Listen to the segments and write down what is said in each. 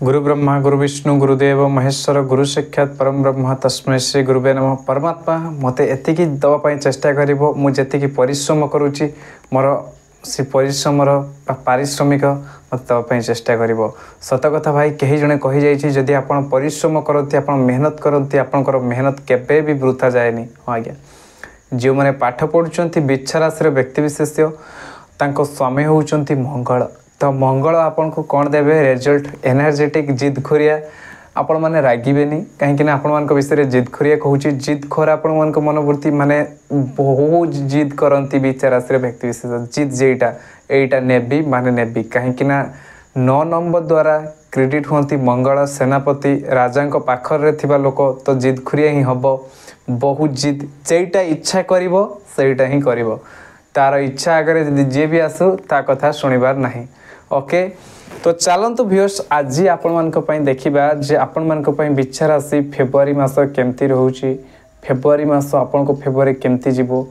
गुरु ब्रह्मा गुरु विष्णु गुरुदेव महेश्वर गुरु साक्षात परम ब्रह्म तस्मै श्री गुरुवे नमः। परमात्मा मते एतिकी दवाई चेष्टा करिवो मु जेतिकी परिश्रम करूची मोर से परिश्रमर पारिश्रमिक मत दवाई चेष्टा करिवो। सत कथा भाई कहीं जने कहि जाइछि जदि आपण परिश्रम करती आपण मेहनत करती आपणकर मेहनत केबे भी वृथा जाएनी। हाँ आज्ञा जो मैंने पाठ पढ़ुंट बिच्छा राशि व्यक्तिशेष तांको स्वामी होउचंती मंगल। तो मंगल आपन को कौन देवे रिजल्ट एनर्जेटिक जिद खोरिया आपण मैंने रागिबेनी कहीं आपण मान विषय जिद खोरिया कहूँ जिद खोर आपण मान मनोवृत्ति माने बहुत जिद करती बिच्छा राशि व्यक्तिशेष जिद जेटा एटा नेबी माने नेबी कहीं 9 नंबर द्वारा क्रेडिट होती मंगल सेनापति राजा पाखर थिबा लोक तो जिद खोरिया ही हम बहुत जिद जेटा इच्छा करिवो सेटा ही करिवो तार इच्छा आगे जे भी आसू ता कथा शुणिबार नहीं। ओके तो चलतु व्यूअर्स आज आपण मानक पई देखिबा जे आपण मानक पई बिच्छा राशि फेब्रुआरी मास केमती रहउची फेब्रुआरी मास आपण को फेब्रुआरी केमती जीवो।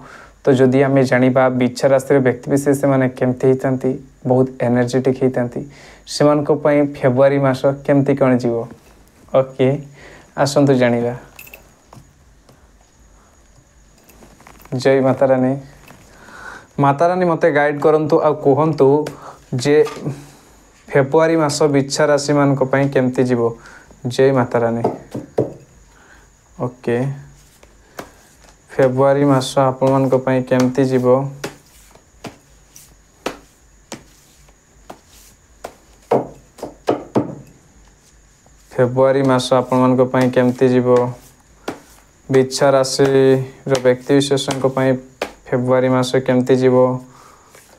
तो जदि आमे जानिबा बिच्छा राशि व्यक्ति विशेष माने केमती हितांती बहुत एनर्जेटिक हितांती से मानक पई फेब्रुआरी मास केमती कोन जीवो। ओके आसंतु जानिबा। जय माता रानी। माता रानी मते गाइड करंतु आ कहंतु जे फेब्रुआरी मास बिच्छा राशि मान केमती जीवो। जय माता रानी। ओके फेब्रुआरी मास आपण मान केमती जीवो। फेब्रुआरी मास आपण मान केमती जीवो। बिच्छा राशि व्यक्ति विशेष फेब्रुआरी मास केमती जीवो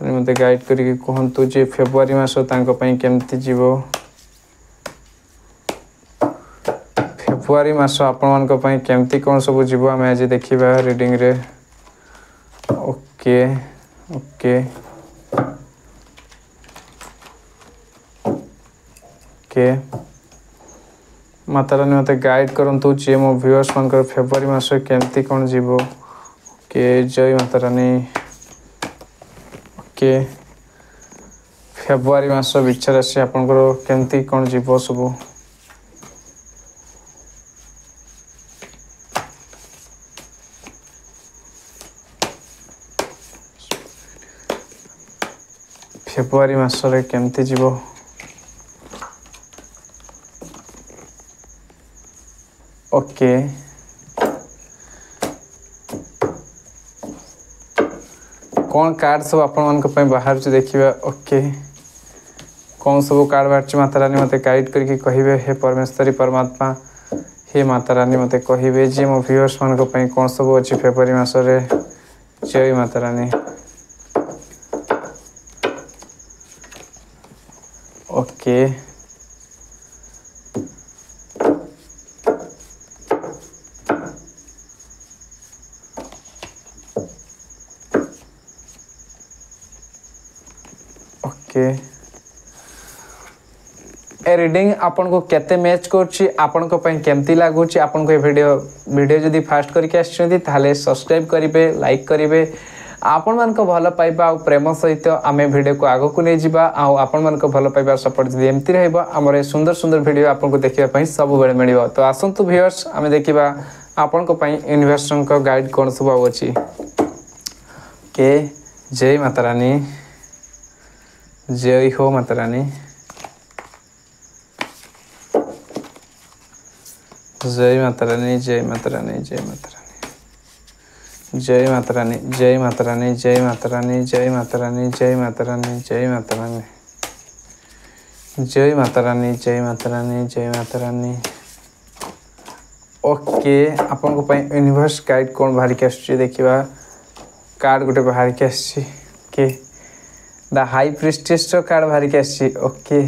मत गाइड करके कहतु जे फेब्रुआरी मास केमती जीवो। फेब्रुआरी मास आपण केमती कौन सब जीवो आम आज देखा रीडिंग रे। Okay okay okay Mata Rani मत गाइड करंतु जे मो व्यूअर्स मान फेब्रुआरी मास केमती कौन जीवो। ओके जय माता रानी। ओके फेब्रुआरी मास बिच्छा राशि आपनकर केमती कौन जीवो सब। फेब्रुआरी मास रे केमती जीवो। ओके कौन कार्ड सब आपण बाहर देखिए। ओके कौन सब कार्ड बाहर माता रानी मत गाइड करके कहे हे परमेश्वरी परमात्मा हे माता रानी मत कहे जे मो व्यूअर्स मान कौन सब अच्छी फेब्रुआरी मास रे। जय माता रानी। ओके ए रीडिंग आपन को केते मैच करछि आपन को पई केमती लागुछि आपन को ए वीडियो जदी फास्ट करके आछिथि ताले सब्सक्राइब करिवे लाइक करिवे आपन मान को भलो पाइबा आ प्रेम सहित आमे वीडियो को आगो को नै जिबा आ आपन मान को भलो पाइबा सपोर्ट जदी एमती रहइबो हमर ए सुंदर सुंदर वीडियो आपन को देखिबा पई सब बेले मिलिबो। तो आसंतु व्यूअर्स आमे देखिबा आपन को पई इन्वेस्टर को गाइड कोन सब अछि। के जय माता रानी। जय हो माता रानी। जय माता रानी। जय माता रानी। जय माता रानी। जय माता रानी। जय माता रानी। जय माता रानी। जय माता रानी। जय माता रानी। जय माता रानी। जय माता रानी। जय माता रानी। जय माता रानी। ओके आपन को पई यूनिवर्स गाइड कोन बाहर के आछि देखिबा कार्ड गुटे बाहर के आछि। के द हाई प्रिस्टेस कार्ड बाहर के आछि। ओके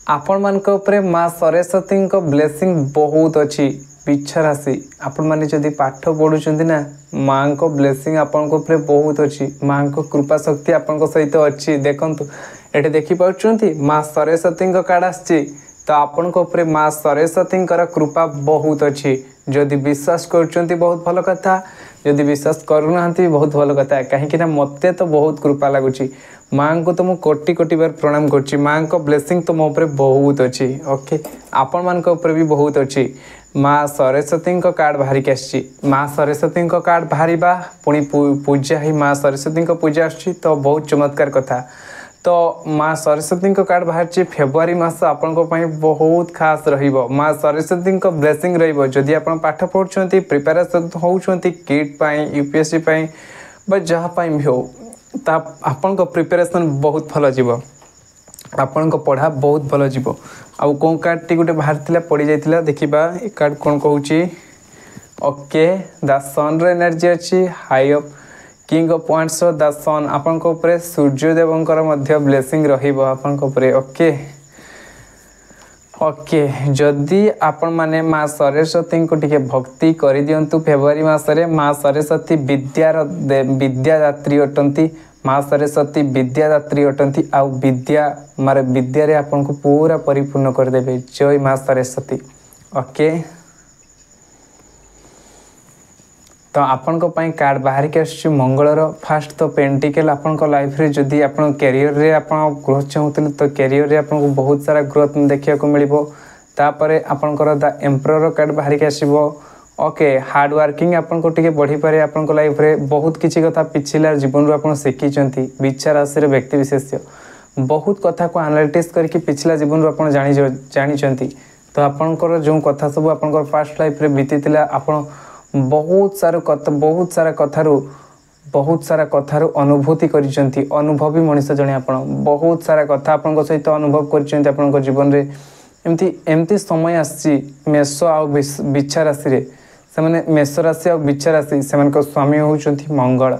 आपण मान ऊपर माँ सरस्वती ब्लेसिंग बहुत अच्छी बिच्छा राशि आपण मैंने जदि पाठ पढ़ुं ना माँ को ब्लेसिंग आपण ऊपर बहुत अच्छी माँ को कृपा शक्ति आपण सहित अच्छी। देखंतु एटे देखि पाउछंती माँ सरस्वती कार्ड आछि तो आपण ऊपर माँ सरस्वती कृपा बहुत अच्छी। जदि विश्वास कर बहुत भल कथा जदि विश्वास करूना बहुत भल कथा कहीं मते तो बहुत कृपा लगुच माँ को तो मु कोटि कोटि बार प्रणाम करछि। माँ को ब्लेसिंग तो मो ऊपर बहुत अच्छी। ओके आपण मान को ऊपर भी बहुत अच्छी। माँ सरस्वती को कार्ड बाहर के आसी। माँ सरस्वती को कार्ड बाहर पुणी पूजा ही माँ सरस्वती को पूजा आसी तो बहुत चमत्कार कथा। तो माँ सरस्वती को कार्ड बाहर फेब्रुआरी मास आपण बहुत खास रहिबो। माँ सरस्वती को ब्लेसिंग रहिबो। जदि आपण पाठ पढ़ुछंती प्रिपरेशन होउछंती किट पाई यूपीएससी पाई बा जहाँ पाई भी हो ता आपण को प्रिपरेशन बहुत भल जीवो। आपण को पढ़ा बहुत भल जीवो। आ कौन कार्ड टी गोटे बाहर थिला पड़ी जाइतिला देखिबा ए कार्ड कोन कहूची। ओके द सन रे एनर्जी अछि high of king of points the sun आपण को ऊपर सूर्य देवंकर मध्य ब्लेसिंग रहिबो आपण को ऊपर। ओके ओके जदि आपण माने माँ सरस्वती को टिके भक्ति करि दियंतु फेब्रुआरी मासरे माँ सरस्वती विद्यादात्री अटंती। माँ सरस्वती विद्यादात्री अटंती आ विद्या मारे विद्या रे आपण को पूरा परिपूर्ण कर देबे। जय माँ सरस्वती। ओके तो आपण को पई कार्ड बाहर के आछि मंगलर फास्ट तो पेंटिकल आपण को लाइफ रे जदि आपण कैरियर रे आपण ग्रोथ चाहूतले तो कैरियर रे आपण को बहुत सारा ग्रोथ देखिया को मिलिबो। तापरे आपण को द एम्परर कार्ड बाहर के आसीबो। ओके हार्ड वर्किंग आपण को टिके बढ़ी पारे। आपण को लाइफ रे बहुत किछि कथा पिछला जीवन रो आपण सिखी चंती। विचार राशि रे व्यक्ति विशेष बहुत कथा को एनालिसिस करके पिछला जीवन रो आपण जानि चंती। तो आपण को जो कथा सब आपण को पास्ट लाइफ रे बीतीतिला आपण बहुत सारा कथारू अनुभूति करिसेंती। अनुभवी मनुष्य जने आपण बहुत सारा कथा आपण को सहित अनुभव करिसेंती। आपण को जीवन रे एमती समय आसी मेष आ बिच्छा राशि रे से माने मेष राशि आ बिच्छा राशि से को स्वामी होउचंती मंगल।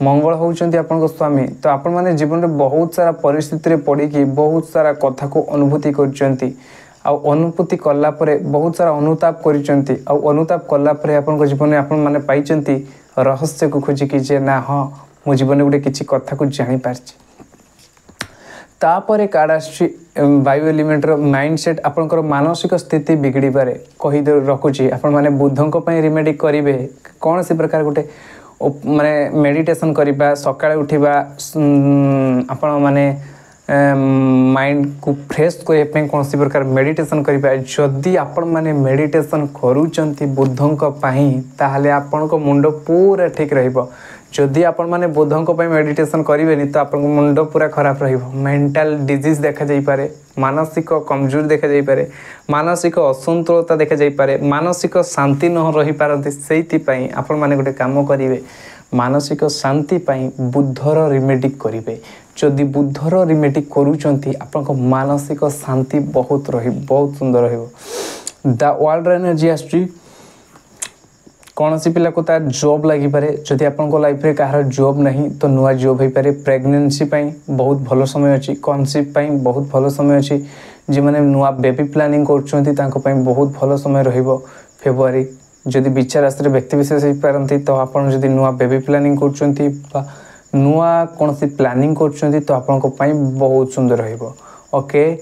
मंगल होउचंती आपण को स्वामी। तो आपण माने जीवन रे बहुत सारा परिस्थिति रे पड़ी कि बहुत सारा कथा को अनुभूति करिसेंती। आ अनुभूति कला परे बहुत सारा अनुताप करिसेंती। आ अनुताप कला परे आपण को जीवन में आपण माने पाइचंती रहस्य को खोजी कि जे ना हाँ मो जीवन में गोटे किछि कथा को जानि पारछि। तापरे कार्ड आछि वायु एलिमेंट रो माइंडसेट आपण को मानसिक स्थिति बिगड़ी पारे कहि रखुछि। आपण माने बुद्धों को पई रिमेडी करिवे कौन सी प्रकार गोटे माने मेडिटेशन करिबा सकाळे उठिबा आपण माने माइंड को फ्रेश करने कौन सी प्रकार मेडिटेशन करिबा। जदि आपण माने मेडिटेशन करूचंती बुद्धों को पाई ताहले आपण को मुंड पूरा ठीक रहिबो। जदि आपण माने बुद्धों को पाई मेडिटेशन करिवेनी तो आपण को मुंड पूरा खराब रहिबो। मेंटल डिजीज देखा जाई पारे, मानसिक कमजोर देखा जाई पारे, मानसिक असंतुलता देखा जाई पारे, मानसिक शांति न रही पारती। सेति पई आपण माने गोटे काम करिवे मानसिक शांति पई बुद्धर रिमेडी करिवे। जदि बुद्धर रिमेडी करूचंती आपण को मानसिक शांति बहुत रही बहुत सुंदर रहिबो। द वर्ल्ड एनर्जी आस्ट्री कौन सी पिला को तार जॉब लगी पारे। जदि आपण को लाइफ रे कहार जॉब नहीं तो नुआ जॉब हो पारे। प्रेगनेंसी पई बहुत भलो समय अछि। कॉन्सेप्ट पई बहुत भलो समय अछि। जे माने नुआ बेबी प्लानिंग करचंती तांको पई बहुत भलो समय रहिबो फेब्रुआरी। जदि विचार राशि रे व्यक्ति विशेष हो पारंती तो आपण जदि नुआ बेबी प्लानिंग करचंती बा नुआ कौन सी प्लानिंग करचंती तो आपण को पई बहुत सुंदर रहिबो। ओके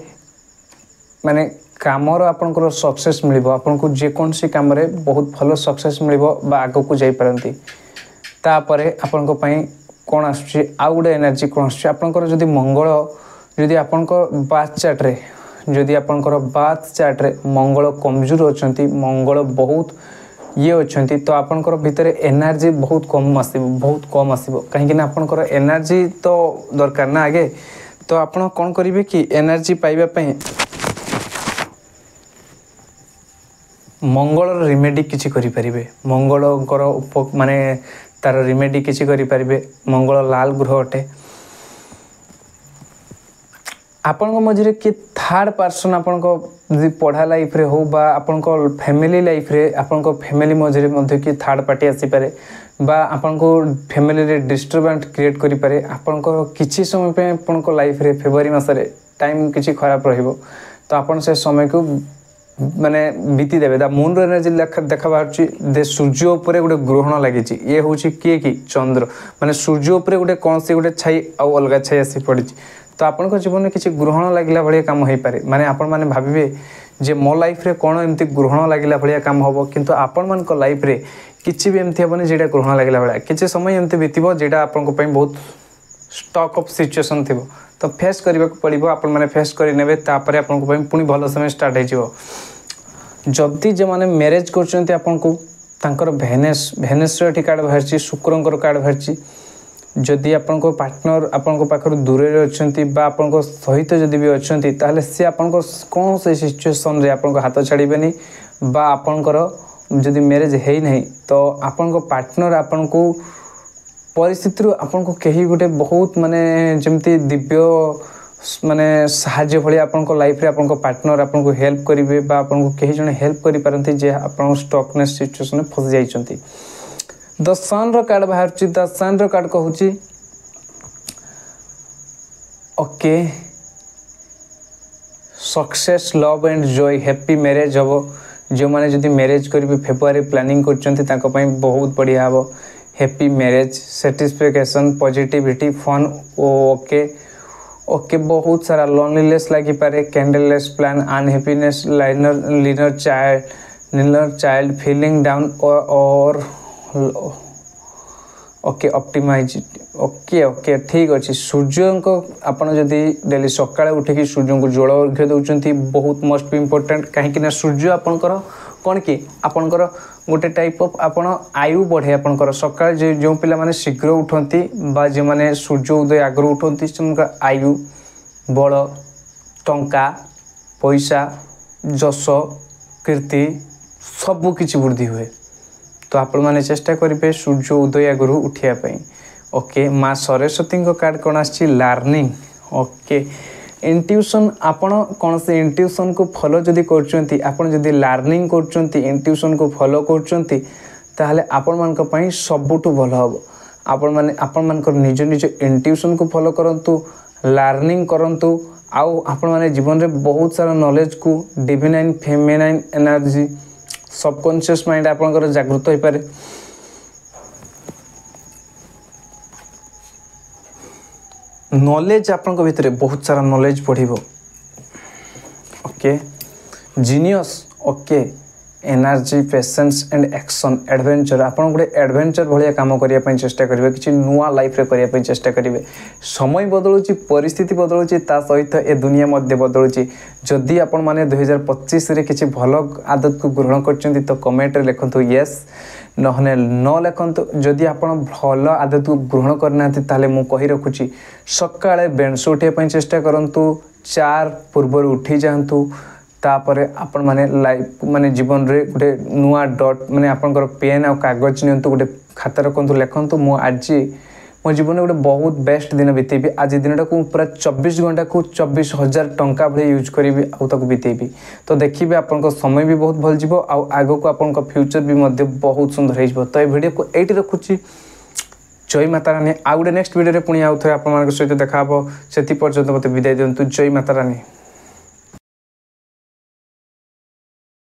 माने कामर आपण को सक्सेस मिलिबो। आपण को जे कौन सी काम रे बहुत भलो सक्सेस मिलिबो बा आगो को जाई पारंती। तापरे आपण को पई कोन आछी आ गुडे एनर्जी कोन आछी आपण को जदि मंगल जदि आपण को बाथ चार्ट रे जदि आपण को बाथ चार्ट रे मंगल कमजोर अछंती मंगल बहुत ये अच्छी तो आपंकर भितर एनर्जी बहुत कम आसो कहीं आपंकर एनर्जी तो दरकार ना आगे। तो आपण कौन करेंगे कि एनर्जी पाइबापी मंगल रिमेडी किसी करें। मंगल माने तार रिमेडी किसी करें। मंगल लाल ग्रह अटे। आपण मझे किए थर्ड पर्सन आपण पढ़ा लाइफ रे हो बा आपण फैमिली लाइफ रे आपण फैमिली मझे किए थर्ड पार्टी आसीपे बा आपण फैमिली रे डिस्टर्बेंस क्रिएट करि पारे। आपण किछि समय पे आपण लाइफ रे फेब्रुआरी मासरे टाइम किछि खराब रहिबो तो आपण से समय को माने बीती देबे। द मून रो एनर्जी देखा बारछि दे सूर्य ऊपर गोटे ग्रहण लागिछि। ये होछि किए कि चंद्र माने सूर्य ऊपर गोटे कौन सी गोटे छाई आ अलगा छाई आसी पड़िछि। तो आपण जीवन में किसी ग्रहण लगिला भाया काम हो पारे। माने आपण माने भाविबे जे मो लाइफ रे कौन एमती ग्रहण लगिला भाया काम हम किंतु आपण मान को लाइफ रे किछि भी एमती हेबनी जेटा ग्रहण लगिला भाया किछि समय एमती बीतबो जेटा आपण को पई बहुत स्टॉक ऑफ सिचुएशन थी तो फेस करने को पड़ो आपण मैंने फेस करने पुणी भल समय स्टार्ट हो जदि जो मैंने मैरिज कर भेनेस भेनेस कार्ड बाहरी शुक्रंकर कार्ड बाहरी जदि आपण पार्टनर आपण पाखर दूर अच्छा आपण सहित जदि भी अच्छा ताहले सी आपण कौन से सिचुएसन रे आपण हाथ छाड़बेनि बा आपणकर जदि मैरिज है नहीं तो आपण पार्टनर आपण को परिस्थिति आपन को कहीं गोटे बहुत माने जमती दिव्य माने साहाଯ୍य भली आपन को लाइफ रे आपन को पार्टनर आपन को हेल्प करिवे बा आपन को कहीं जने हेल्प करि पारंती जे आपन स्टॉकनेस सिचुएशन में फस जाइचंती। द सन रो कार्ड बाहर छि द सन रो कार्ड कहूची okay success love and joy happy marriage हबो जो माने जदि मैरिज करिवे फेब्रुआरी प्लानिंग करचंती ताको पई बहुत बढ़िया हबो happy marriage satisfaction positivity fun okay okay बहुत सारा लोनलीनेस लगी पारे कैंडललेस प्लान अनहैप्पीनेस लीनर चाइल्ड फीलिंग डाउन और ओके ऑप्टिमाइज ओके ओके ठीक अच्छे सूर्य को आपड़ जदि डेली सकाଳେ उठिकी सूर्य को जल अर्घ्य दौरान बहुत मस्ट भी इम्पोर्टेंट कहीं सूर्य आपणकर कौन कि आपणकर गोटे टाइप ऑफ आपण आयु बढ़े आपणकर सकाळे जो पिला माने शीघ्र उठती बा जो माने सूर्य उदय आगर उठती से आयु बल टंका पैसा जस कीर्ति सबू किछि वृद्धि हुए तो आपण माने चेष्टा करेंगे सूर्य उदय आगर उठापी ओके माँ सरस्वती कार्ड कौन आसी लर्निंग ओके इंट्यूशन आपण कौन से इंट्यूशन को फॉलो जदि करचंती आपण जदि लर्निंग करचंती इंट्यूशन को फॉलो करचंती ताहले आपण मानक पई सबुठु भल हबो आपण माने आपण मानकर निज निज इंट्यूशन को फॉलो करंतु लर्निंग करंतु आउ आपण माने जीवन रे बहुत सारा नॉलेज को divine feminine energy subconscious mind आपनकर जागृत होई पारे नॉलेज आपन भितर बहुत सारा नॉलेज पढ़िबो okay genius okay energy patience and action adventure आपन गोटे एडवेंचर भाया काम करिया पई चेष्टा करिवे किछि नुआ लाइफ रे करिया पई चेष्टा करिवे समय बदलुची परिस्थिति बदलुची ता सहित ए दुनिया मध्ये बदलुची जदि आपन माने 2025 रे किछि भलो आदत को ग्रहण करचंती तो कमेंट रे लिखंतु यस नहने न लिखंतु जदि आपण भल आदत को ग्रहण करना ताले मु कहि रखुची सकाळे बेंच उठे पई चेष्टा करंतु 4 पूर्व उठी जांतु तापरे आपण माने लाइफ माने जीवन रे गोटे नुआ डॉट माने आपनकर पेन आ कागज नियंतु गोटे खाता रखंतु लिखंतु मु आज मो जीवन में गोटे बहुत बेस्ट दिन बीतेबी आज दिनटा को पूरा 24 घंटा को 24,000 टंका भले यूज करी आउ बीतेबी तो देखिए आपन समय भी बहुत भल जीवो आ आगो को आपन फ्यूचर भी मध्य बहुत सुंदर हो तो ये वीडियो को एटी रखुची जय माता रानी आ गोटे नेक्स्ट वीडियो पुणी आउ थे आप सहित देखा से पर्यंत मत विदाय दिंतु जय माता रानी।